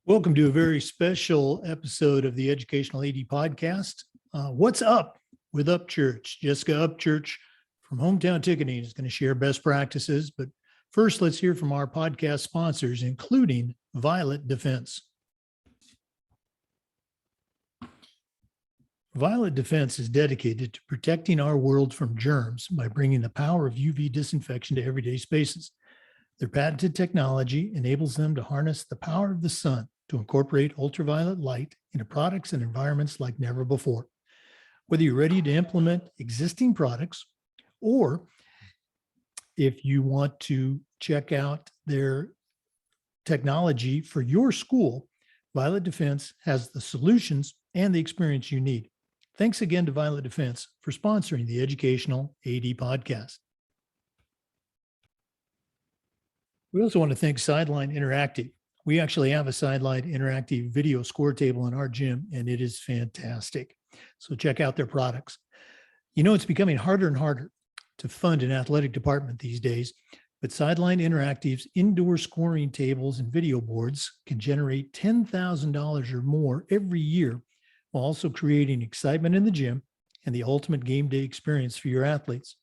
Welcome to a very special episode of the Educational AD Podcast. What's up with Upchurch? Jessica Upchurch from HomeTown Ticketing is going to share best practices. But first, let's hear from our podcast sponsors, including Violet Defense. Violet Defense is dedicated to protecting our world from germs by bringing the power of UV disinfection to everyday spaces. Their patented technology enables them to harness the power of the sun to incorporate ultraviolet light into products and environments like never before. Whether you're ready to implement existing products or if you want to check out their technology for your school, Violet Defense has the solutions and the experience you need. Thanks again to Violet Defense for sponsoring the Educational AD Podcast. We also want to thank Sideline Interactive. We actually have a Sideline Interactive video score table in our gym, and it is fantastic. So check out their products. You know, it's becoming harder and harder to fund an athletic department these days, but Sideline Interactive's indoor scoring tables and video boards can generate $10,000 or more every year, while also creating excitement in the gym and the ultimate game day experience for your athletes.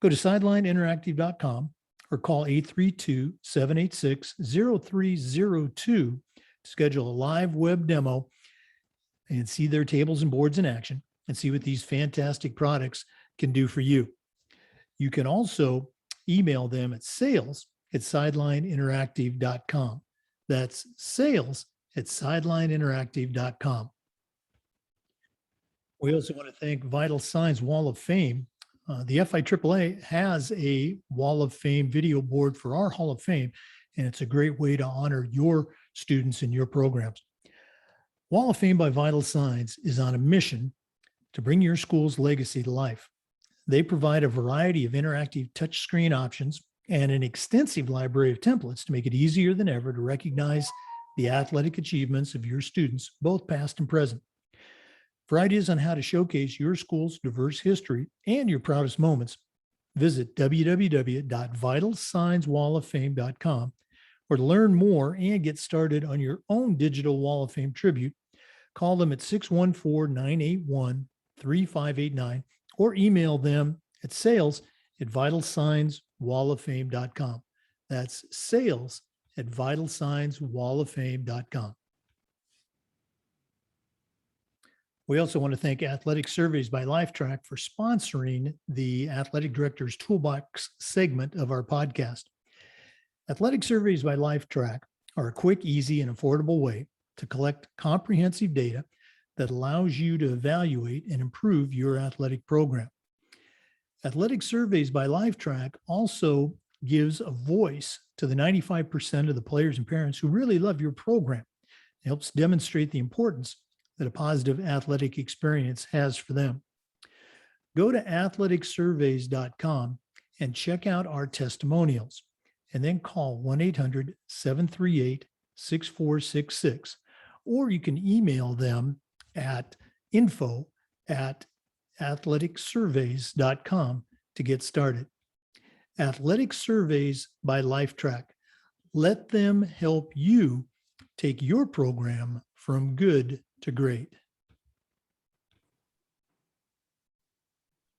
Go to sidelineinteractive.com or call 832-786-0302 to schedule a live web demo and see their tables and boards in action and see what these fantastic products can do for you. You can also email them at sales@sidelineinteractive.com. That's sales@sidelineinteractive.com. We also want to thank Vital Signs Wall of Fame. The FIAAA has a Wall of Fame video board for our Hall of Fame, and it's a great way to honor your students and your programs. Wall of Fame by Vital Signs is on a mission to bring your school's legacy to life. They provide a variety of interactive touchscreen options and an extensive library of templates to make it easier than ever to recognize the athletic achievements of your students, both past and present. For ideas on how to showcase your school's diverse history and your proudest moments, visit www.vitalsignswalloffame.com, or to learn more and get started on your own digital Wall of Fame tribute, call them at 614-981-3589 or email them at sales@vitalsignswalloffame.com. That's sales@vitalsignswalloffame.com. We also want to thank Athletic Surveys by Lifetrack for sponsoring the Athletic Director's Toolbox segment of our podcast. Athletic Surveys by Lifetrack are a quick, easy, and affordable way to collect comprehensive data that allows you to evaluate and improve your athletic program. Athletic Surveys by Lifetrack also gives a voice to the 95% of the players and parents who really love your program. It helps demonstrate the importance that a positive athletic experience has for them. Go to athleticsurveys.com and check out our testimonials, and then call 1-800-738-6466, or you can email them at info@athleticsurveys.com to get started. Athletic Surveys by Lifetrack. Let them help you take your program from good to great.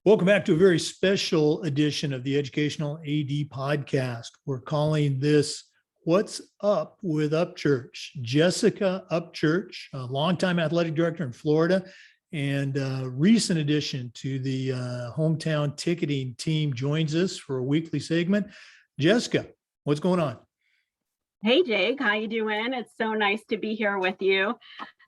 Welcome back to a very special edition of the Educational AD Podcast. We're calling this What's Up with Upchurch. Jessica Upchurch, a longtime athletic director in Florida and a recent addition to the HomeTown Ticketing team, joins us for a weekly segment. Jessica, what's going on? Hey, Jake, how you doing? It's so nice to be here with you.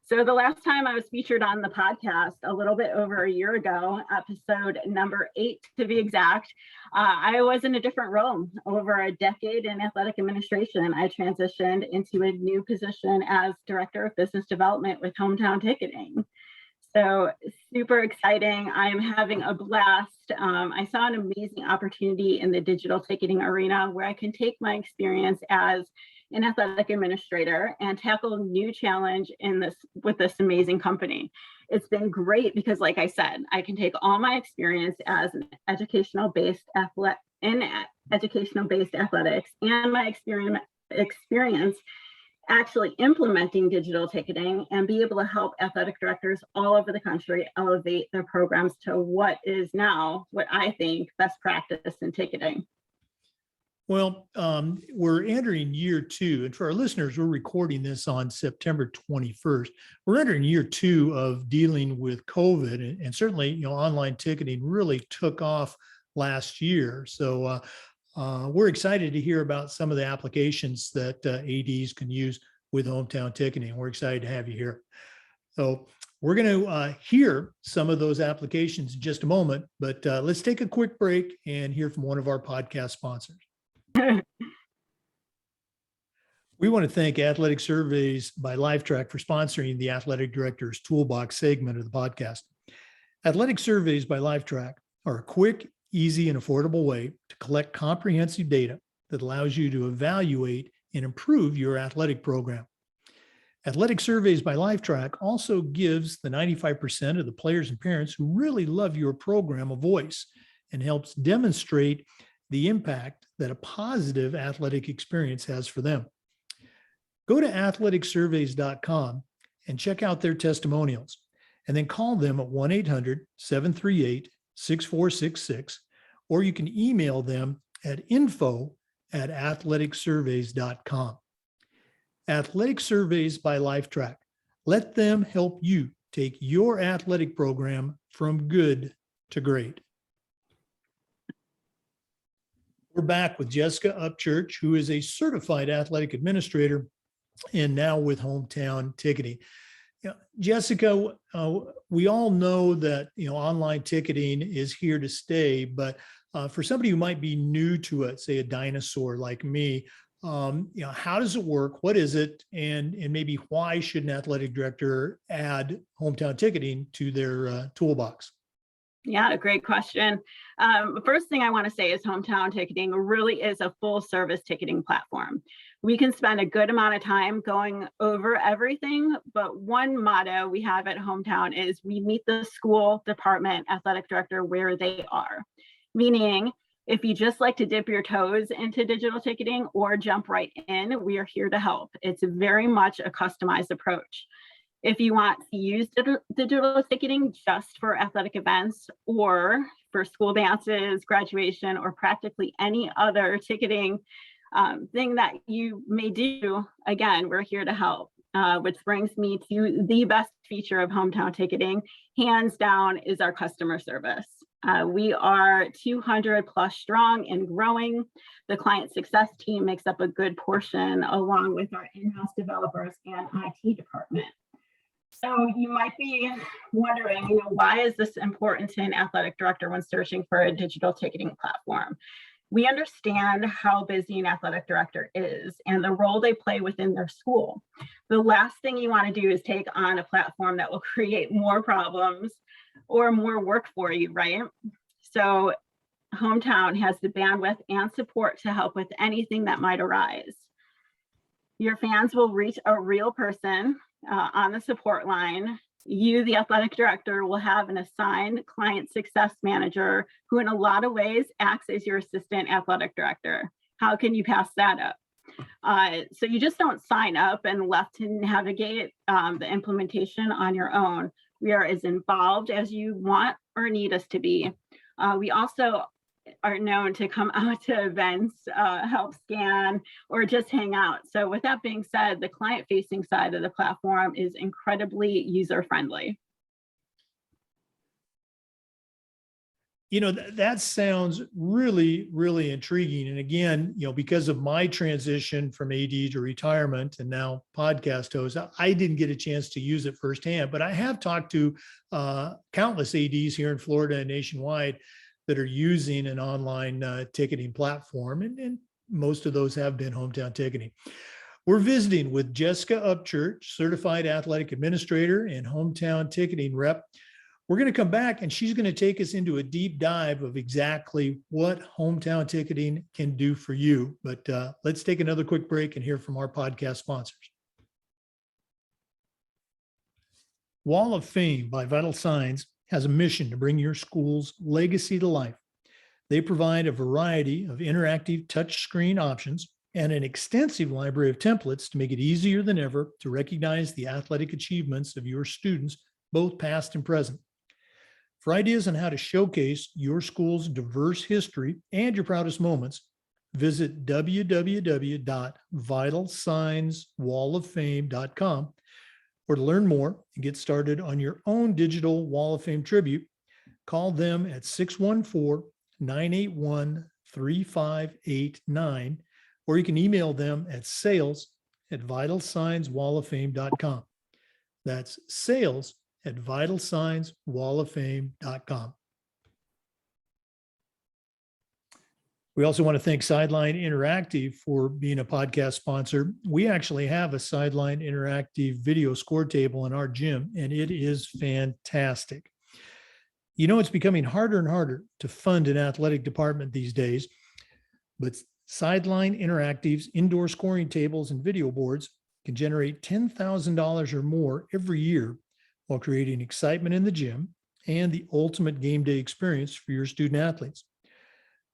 So the last time I was featured on the podcast, a little bit over a year ago, episode number 8 to be exact, I was in a different role. Over a decade in athletic administration, I transitioned into a new position as Director of Business Development with HomeTown Ticketing. So super exciting. I am having a blast. I saw an amazing opportunity in the digital ticketing arena where I can take my experience as an athletic administrator and tackle a new challenge with this amazing company. It's been great because, like I said, I can take all my experience as an educational-based athletics and my experience actually implementing digital ticketing and be able to help athletic directors all over the country elevate their programs to what is now, what I think, best practice in ticketing. Well, we're entering year 2, and for our listeners, we're recording this on September 21st. We're entering year 2 of dealing with COVID, and certainly, online ticketing really took off last year. So we're excited to hear about some of the applications that ADs can use with HomeTown ticketing. We're excited to have you here. So we're going to hear some of those applications in just a moment, but let's take a quick break and hear from one of our podcast sponsors. We want to thank Athletic Surveys by Lifetrack for sponsoring the Athletic Director's Toolbox segment of the podcast. Athletic Surveys by Lifetrack are a quick, easy, and affordable way to collect comprehensive data that allows you to evaluate and improve your athletic program. Athletic Surveys by Lifetrack also gives the 95% of the players and parents who really love your program a voice and helps demonstrate the impact that a positive athletic experience has for them. Go to athleticsurveys.com and check out their testimonials, and then call them at 1-800-738-6466, or you can email them at info@athleticsurveys.com. Athletic Surveys by Lifetrack. Let them help you take your athletic program from good to great. We're back with Jessica Upchurch, who is a certified athletic administrator and now with HomeTown Ticketing. Jessica, we all know that online ticketing is here to stay, but for somebody who might be new to it, say a dinosaur like me, how does it work? What is it? And maybe why should an athletic director add HomeTown Ticketing to their toolbox? Yeah, great question. First thing I want to say is HomeTown Ticketing really is a full service ticketing platform. We can spend a good amount of time going over everything, but one motto we have at HomeTown is we meet the school department athletic director where they are. Meaning, if you just like to dip your toes into digital ticketing or jump right in, we are here to help. It's very much a customized approach. If you want to use digital ticketing just for athletic events or for school dances, graduation, or practically any other ticketing thing that you may do, again, we're here to help, which brings me to the best feature of HomeTown Ticketing, hands down, is our customer service. We are 200 plus strong and growing. The client success team makes up a good portion along with our in-house developers and IT department. So you might be wondering, why is this important to an athletic director when searching for a digital ticketing platform? We understand how busy an athletic director is and the role they play within their school. The last thing you want to do is take on a platform that will create more problems or more work for you, right? So HomeTown has the bandwidth and support to help with anything that might arise. Your fans will reach a real person on the support line. You, the athletic director, will have an assigned client success manager who in a lot of ways acts as your assistant athletic director. How can you pass that up? So you just don't sign up and left to navigate the implementation on your own. We are as involved as you want or need us to be. We also are known to come out to events, help scan, or just hang out. So with that being said, the client-facing side of the platform is incredibly user-friendly. That sounds really, really intriguing. And again, because of my transition from AD to retirement and now podcast host, I didn't get a chance to use it firsthand, but I have talked to countless ADs here in Florida and nationwide that are using an online ticketing platform, and most of those have been HomeTown Ticketing. We're visiting with Jessica Upchurch, certified athletic administrator and HomeTown Ticketing rep. We're going to come back and she's going to take us into a deep dive of exactly what HomeTown Ticketing can do for you. But let's take another quick break and hear from our podcast sponsors. Wall of Fame by Vital Signs has a mission to bring your school's legacy to life. They provide a variety of interactive touchscreen options and an extensive library of templates to make it easier than ever to recognize the athletic achievements of your students, both past and present. For ideas on how to showcase your school's diverse history and your proudest moments, visit www.vitalsignswalloffame.com, or to learn more and get started on your own digital Wall of Fame tribute, call them at 614-981-3589, or you can email them at sales@vitalsignswalloffame.com. That's sales@vitalsignswalloffame.com. We also want to thank Sideline Interactive for being a podcast sponsor. We actually have a Sideline Interactive video score table in our gym, and it is fantastic. You know, it's becoming harder and harder to fund an athletic department these days, but Sideline Interactive's indoor scoring tables and video boards can generate $10,000 or more every year while creating excitement in the gym and the ultimate game day experience for your student athletes.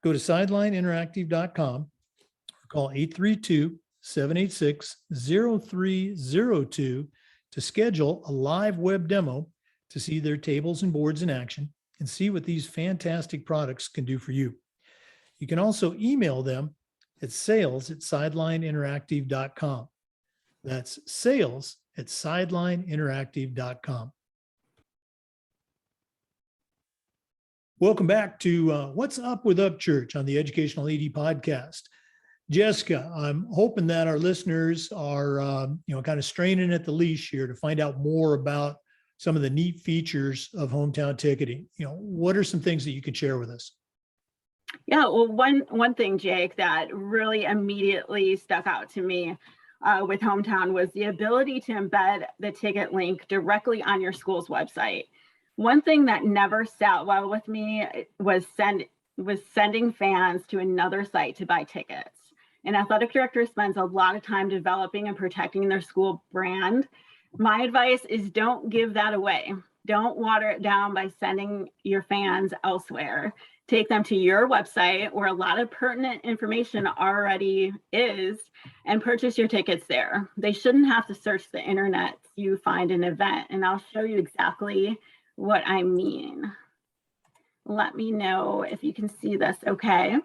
Go to sidelineinteractive.com or call 832-786-0302 to schedule a live web demo to see their tables and boards in action and see what these fantastic products can do for you. You can also email them at sales@sidelineinteractive.com. That's sales@sidelineinteractive.com. Welcome back to What's Up with Upchurch on the Educational AD podcast. Jessica, I'm hoping that our listeners are, kind of straining at the leash here to find out more about some of the neat features of HomeTown ticketing. What are some things that you can share with us? Yeah, well, one thing, Jake, that really immediately stuck out to me with HomeTown was the ability to embed the ticket link directly on your school's website. One thing that never sat well with me was sending fans to another site to buy tickets. An athletic director spends a lot of time developing and protecting their school brand. My advice is don't give that away. Don't water it down by sending your fans elsewhere. Take them to your website where a lot of pertinent information already is and purchase your tickets there. They shouldn't have to search the internet to find an event, and I'll show you exactly what I mean. Let me know if you can see this okay.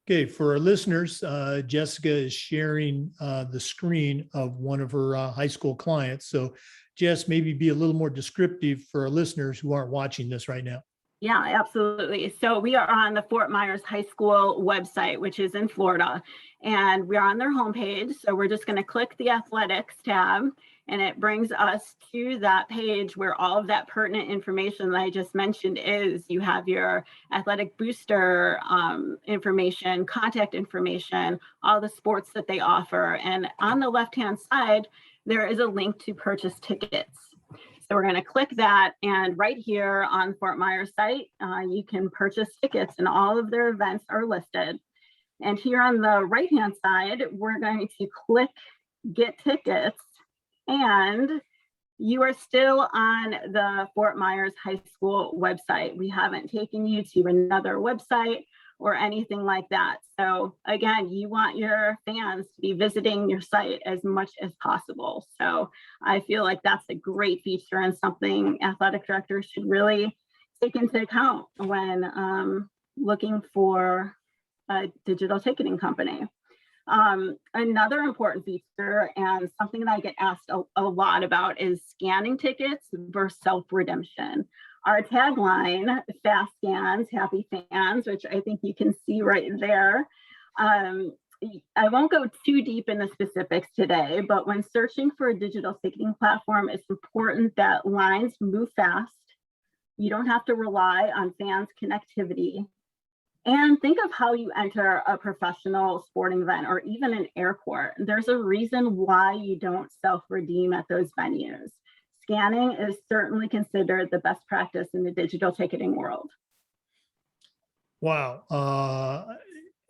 Okay, for our listeners, Jessica is sharing the screen of one of her high school clients. So Jess, maybe be a little more descriptive for our listeners who aren't watching this right now. Yeah, absolutely. So we are on the Fort Myers High School website, which is in Florida, and we're on their homepage. So we're just going to click the athletics tab, and it brings us to that page where all of that pertinent information that I just mentioned is. You have your athletic booster information, contact information, all the sports that they offer. And on the left-hand side, there is a link to purchase tickets. So we're going to click that, and right here on Fort Myers site, you can purchase tickets, and all of their events are listed. And here on the right-hand side, we're going to click Get Tickets, and you are still on the Fort Myers High School website. We haven't taken you to another website or anything like that. So again, you want your fans to be visiting your site as much as possible. So I feel like that's a great feature and something athletic directors should really take into account when looking for a digital ticketing company. Another important feature and something that I get asked a lot about is scanning tickets versus self-redemption. Our tagline, fast scans, happy fans, which I think you can see right there. I won't go too deep in the specifics today, but when searching for a digital ticketing platform, it's important that lines move fast. You don't have to rely on fans' connectivity. And think of how you enter a professional sporting event or even an airport. There's a reason why you don't self-redeem at those venues. Scanning is certainly considered the best practice in the digital ticketing world. Wow.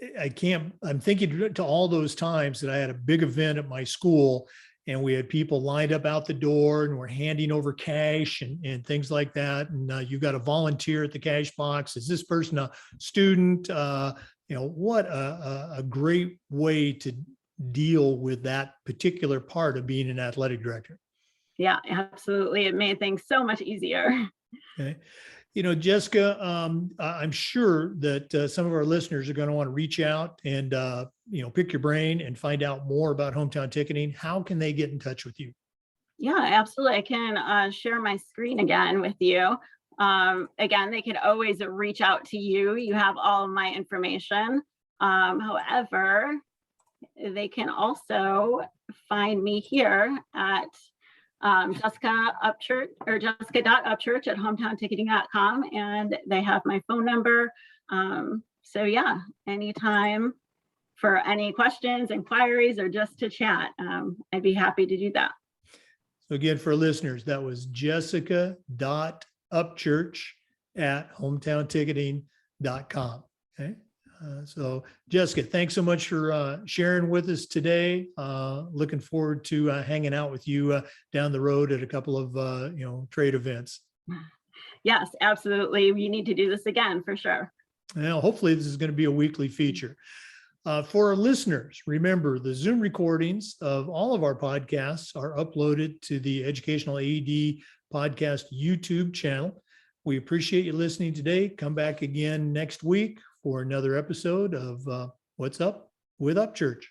I'm thinking to all those times that I had a big event at my school and we had people lined up out the door and we're handing over cash and things like that. And you've got a volunteer at the cash box. Is this person a student? what a great way to deal with that particular part of being an athletic director. Yeah, absolutely. It made things so much easier. Okay. Jessica, I'm sure that some of our listeners are going to want to reach out and, pick your brain and find out more about HomeTown ticketing. How can they get in touch with you? Yeah, absolutely. I can share my screen again with you. Again, they can always reach out to you. You have all of my information. However, they can also find me here at Jessica Upchurch or Jessica.Upchurch at HomeTownTicketing.com, and they have my phone number. So yeah, anytime for any questions, inquiries, or just to chat, I'd be happy to do that. So again, for listeners, that was Jessica.Upchurch at HomeTownTicketing.com. Okay. So Jessica, thanks so much for sharing with us today. Looking forward to hanging out with you down the road at a couple of trade events. Yes, absolutely. We need to do this again for sure. Well, hopefully this is going to be a weekly feature. For our listeners, remember the Zoom recordings of all of our podcasts are uploaded to the Educational AED Podcast YouTube channel. We appreciate you listening today. Come back again next week for another episode of What's Up with Upchurch.